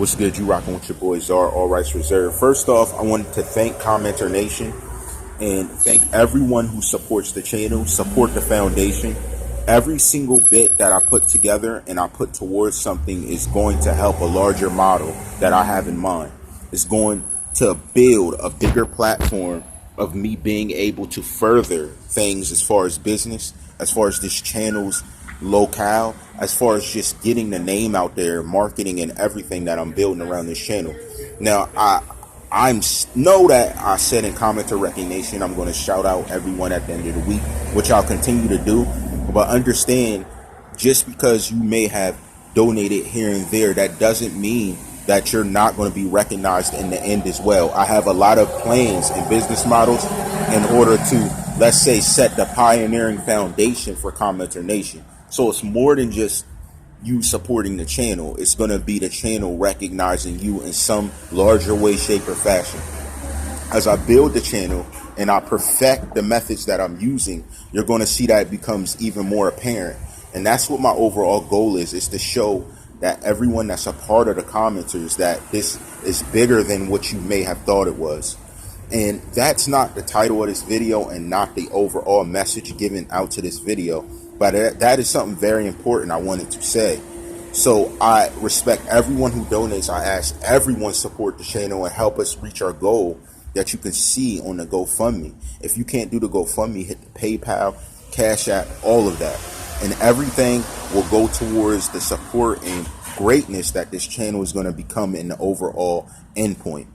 What's good? You rocking with your boy TheCzarr, all rights reserved. First off, I wanted to thank Commenter Nation and thank everyone who supports the channel, support the foundation. Every single bit that I put together and I put towards something is going to help a larger model that I have in mind. It's going to build a bigger platform of me being able to further things as far as business, as far as this channel's locale, as far as just getting the name out there, marketing and everything that I'm building around this channel. Now, I know that I said in commenter recognition, I'm going to shout out everyone at the end of the week, which I'll continue to do. But understand, just because you may have donated here and there, that doesn't mean that you're not going to be recognized in the end as well. I have a lot of plans and business models in order to, let's say, set the pioneering foundation for Commenter Nation. So it's more than just you supporting the channel. It's going to be the channel recognizing you in some larger way, shape, or fashion. As I build the channel and I perfect the methods that I'm using, you're going to see that it becomes even more apparent. And that's what my overall goal is to show that everyone that's a part of the commenters that this is bigger than what you may have thought it was. And that's not the title of this video and not the overall message given out to this video. But that is something very important I wanted to say. So I respect everyone who donates. I ask everyone support the channel and help us reach our goal that you can see on the GoFundMe. If you can't do the GoFundMe, hit the PayPal, Cash App, all of that. And everything will go towards the support and greatness that this channel is going to become in the overall endpoint.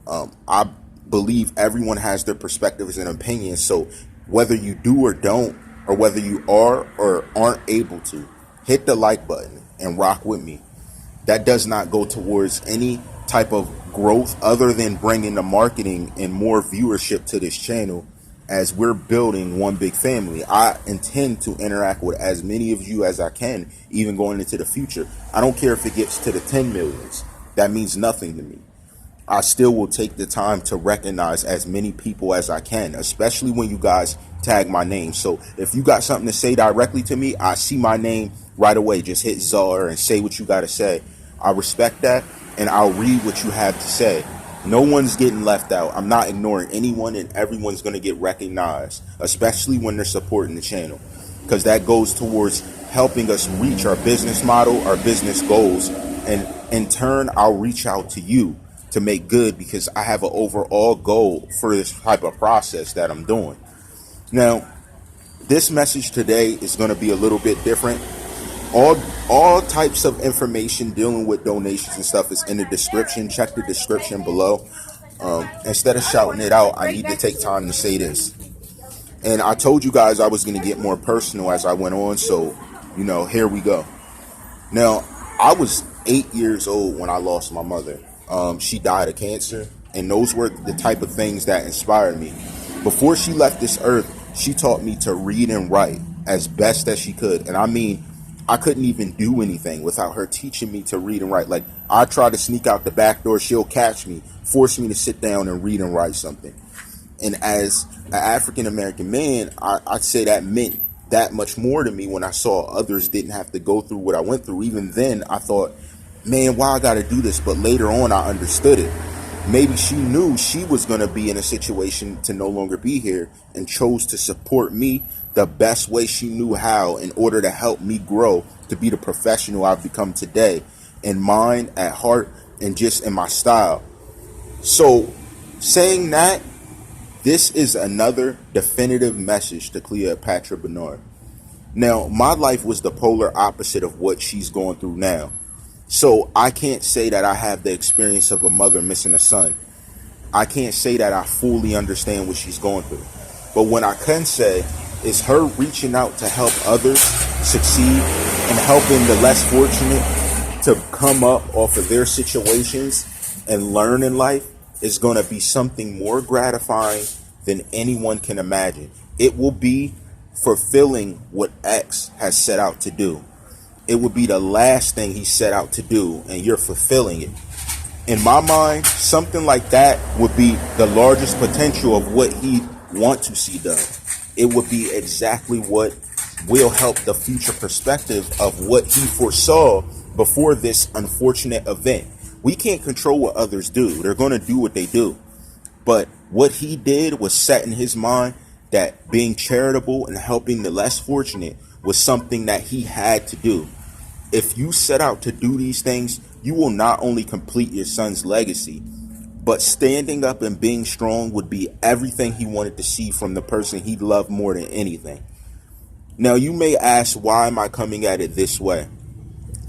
I believe everyone has their perspectives and opinions. So whether you do or don't, or whether you are or aren't able to, hit the like button and rock with me. That does not go towards any type of growth other than bringing the marketing and more viewership to this channel as we're building one big family. I intend to interact with as many of you as I can, even going into the future. I don't care if it gets to the 10 millions. That means nothing to me. I still will take the time to recognize as many people as I can, especially when you guys tag my name. So if you got something to say directly to me, I see my name right away. Just hit TheCzarr and say what you got to say. I respect that, and I'll read what you have to say. No one's getting left out. I'm not ignoring anyone, and everyone's going to get recognized, especially when they're supporting the channel, because that goes towards helping us reach our business model, our business goals, and in turn, I'll reach out to you to make good, because I have an overall goal for this type of process that I'm doing. Now, this message today is going to be a little bit different. All types of information dealing with donations and stuff is in the description. Check the description below. Instead of shouting it out, I need to take time to say this. And I told you guys I was going to get more personal as I went on, so, you know, here we go. Now, I was 8 years old when I lost my mother. She died of cancer, and those were the type of things that inspired me. Before she left this earth, she taught me to read and write as best as she could. And I mean, I couldn't even do anything without her teaching me to read and write. Like, I try to sneak out the back door, she'll catch me, force me to sit down and read and write something. And as an African-American man, I'd say that meant that much more to me when I saw others didn't have to go through what I went through. Even then, I thought, man, why I gotta do this? But later on, I understood it. Maybe she knew she was going to be in a situation to no longer be here and chose to support me the best way she knew how in order to help me grow to be the professional I've become today, in mind, at heart, and just in my style. So, saying that, this is another definitive message to Cleopatra Bernard. Now, my life was the polar opposite of what she's going through now. So I can't say that I have the experience of a mother missing a son. I can't say that I fully understand what she's going through. But what I can say is her reaching out to help others succeed and helping the less fortunate to come up off of their situations and learn in life is going to be something more gratifying than anyone can imagine. It will be fulfilling what X has set out to do. It would be the last thing he set out to do, and you're fulfilling it. In my mind, something like that would be the largest potential of what he'd want to see done. It would be exactly what will help the future perspective of what he foresaw before this unfortunate event. We can't control what others do. They're going to do what they do. But what he did was set in his mind that being charitable and helping the less fortunate was something that he had to do. If you set out to do these things, you will not only complete your son's legacy, but standing up and being strong would be everything he wanted to see from the person he loved more than anything. Now, you may ask, why am I coming at it this way?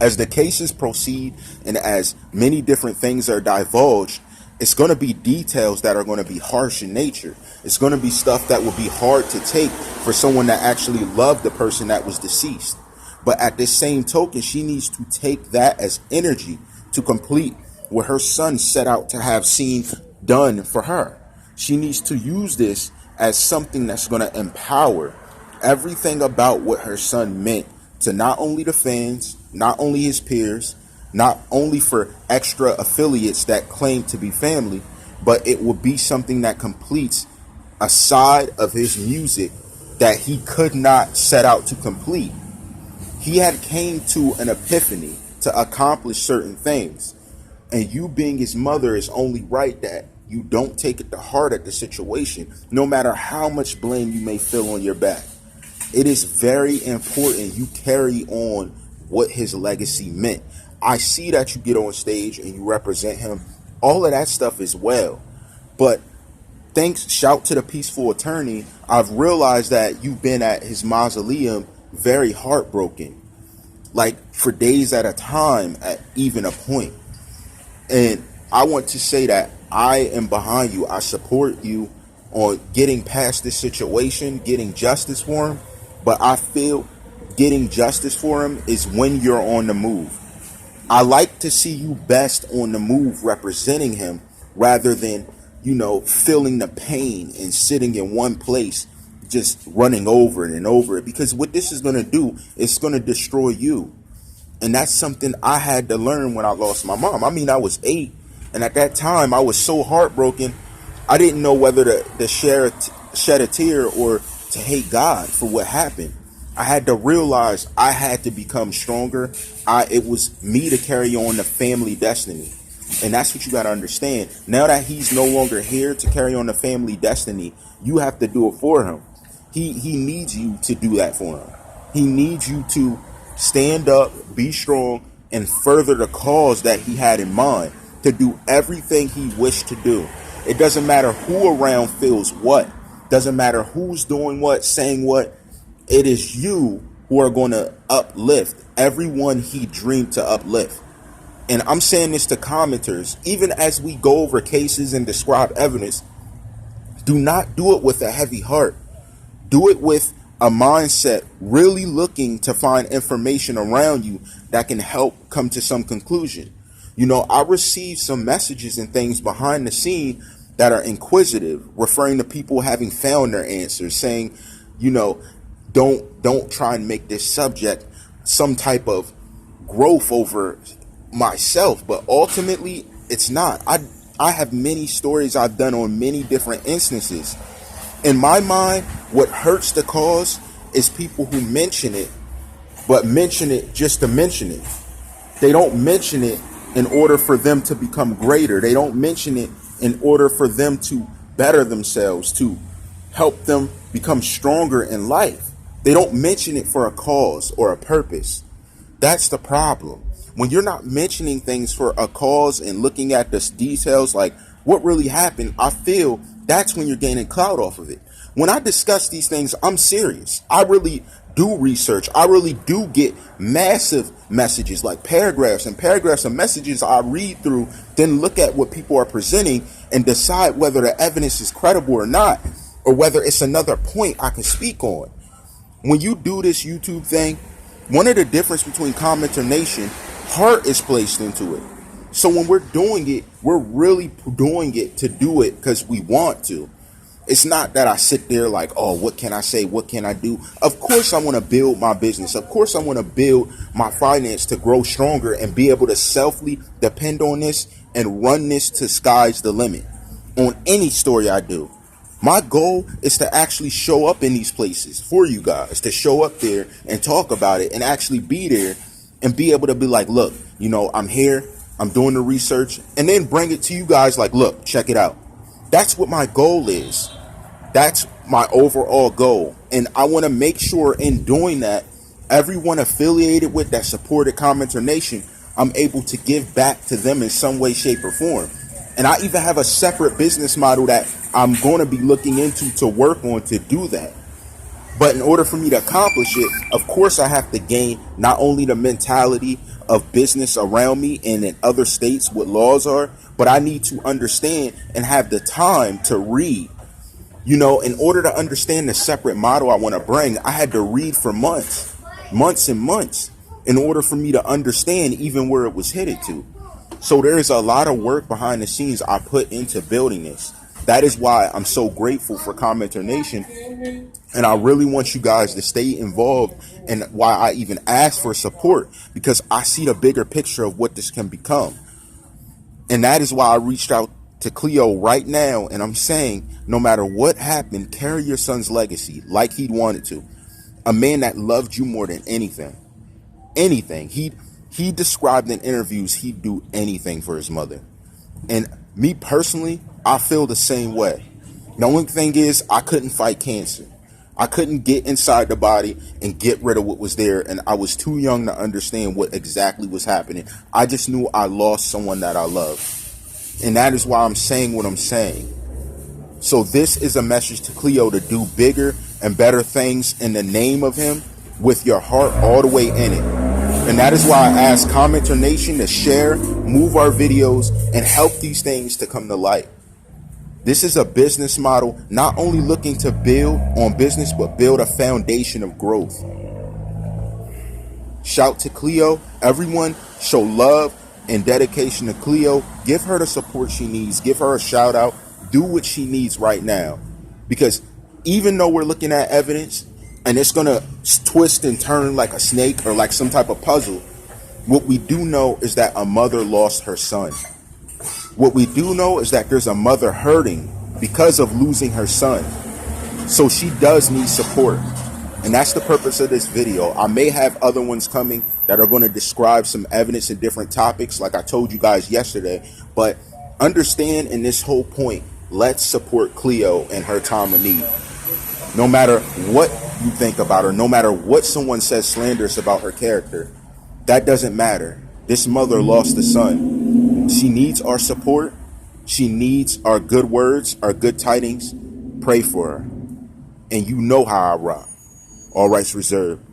As the cases proceed and as many different things are divulged, it's going to be details that are going to be harsh in nature. It's going to be stuff that will be hard to take for someone that actually loved the person that was deceased. But at this same token, she needs to take that as energy to complete what her son set out to have seen done for her. She needs to use this as something that's going to empower everything about what her son meant to not only the fans, not only his peers, not only for extra affiliates that claim to be family, but it will be something that completes a side of his music that he could not set out to complete. He had came to an epiphany to accomplish certain things, and you being his mother is only right that you don't take it to heart at the situation, no matter how much blame you may feel on your back. It is very important you carry on what his legacy meant. I see that you get on stage and you represent him. All of that stuff is well. But shout to the peaceful attorney. I've realized that you've been at his mausoleum very heartbroken, like for days at a time at even a point. And I want to say that I am behind you. I support you on getting past this situation, getting justice for him. But I feel getting justice for him is when you're on the move. I like to see you best on the move representing him rather than, feeling the pain and sitting in one place, just running over it and over it. Because what this is going to do, it's going to destroy you. And that's something I had to learn when I lost my mom. I mean, I was 8. And at that time, I was so heartbroken. I didn't know whether to shed a tear or to hate God for what happened. I had to realize I had to become stronger. It was me to carry on the family destiny. And that's what you got to understand. Now that he's no longer here to carry on the family destiny, you have to do it for him. He needs you to do that for him. He needs you to stand up, be strong, and further the cause that he had in mind, to do everything he wished to do. It doesn't matter who around feels what. Doesn't matter who's doing what, saying what. It is you who are going to uplift everyone he dreamed to uplift. And I'm saying this to commenters, even as we go over cases and describe evidence, do not do it with a heavy heart. Do it with a mindset really looking to find information around you that can help come to some conclusion. I received some messages and things behind the scene that are inquisitive, referring to people having found their answers, saying, don't try and make this subject some type of growth over myself. But ultimately, it's not. I have many stories I've done on many different instances. In my mind, what hurts the cause is people who mention it, but mention it just to mention it. They don't mention it in order for them to become greater. They don't mention it in order for them to better themselves, to help them become stronger in life. They don't mention it for a cause or a purpose. That's the problem. When you're not mentioning things for a cause and looking at the details, like what really happened, I feel that's when you're gaining clout off of it. When I discuss these things, I'm serious. I really do research. I really do get massive messages, like paragraphs and paragraphs of messages I read through, then look at what people are presenting and decide whether the evidence is credible or not, or whether it's another point I can speak on. When you do this YouTube thing, one of the difference between commenter nation, heart is placed into it. So when we're doing it, we're really doing it to do it because we want to. It's not that I sit there like, oh, what can I say? What can I do? Of course, I want to build my business. Of course, I want to build my finance to grow stronger and be able to selfly depend on this and run this to sky's the limit on any story I do. My goal is to actually show up in these places for you guys, to show up there and talk about it and actually be there and be able to be like, look, I'm here. I'm doing the research, and then bring it to you guys like, look, check it out. That's what my goal is. That's my overall goal. And I want to make sure in doing that, everyone affiliated with that supported Commenter Nation, I'm able to give back to them in some way, shape, or form. And I even have a separate business model that I'm going to be looking into to work on to do that. But in order for me to accomplish it, of course, I have to gain not only the mentality of business around me and in other states what laws are, but I need to understand and have the time to read. You know, in order to understand the separate model I want to bring, I had to read for months and months in order for me to understand even where it was headed to. So there's a lot of work behind the scenes I put into building this. That is why I'm so grateful for Commenter Nation. And I really want you guys to stay involved, and why I even ask for support, because I see the bigger picture of what this can become. And that is why I reached out to Cleo right now, and I'm saying, no matter what happened, carry your son's legacy like he'd wanted to. A man that loved you more than anything. Anything. He described in interviews he'd do anything for his mother. And me personally, I feel the same way. The only thing is, I couldn't fight cancer. I couldn't get inside the body and get rid of what was there, and I was too young to understand what exactly was happening. I just knew I lost someone that I loved. And that is why I'm saying what I'm saying. So this is a message to Cleo to do bigger and better things in the name of him, with your heart all the way in it. And that is why I ask Commenter Nation to share, move our videos, and help these things to come to light. This is a business model, not only looking to build on business, but build a foundation of growth. Shout to Cleo. Everyone show love and dedication to Cleo. Give her the support she needs. Give her a shout out. Do what she needs right now. Because even though we're looking at evidence and it's going to twist and turn like a snake or like some type of puzzle, what we do know is that a mother lost her son. What we do know is that there's a mother hurting because of losing her son. So she does need support. And that's the purpose of this video. I may have other ones coming that are going to describe some evidence in different topics, like I told you guys yesterday. But understand in this whole point, let's support Cleo in her time of need. No matter what you think about her, no matter what someone says slanderous about her character, that doesn't matter. This mother lost a son. She needs our support. She needs our good words, our good tidings. Pray for her. And you know how I rock. All rights reserved.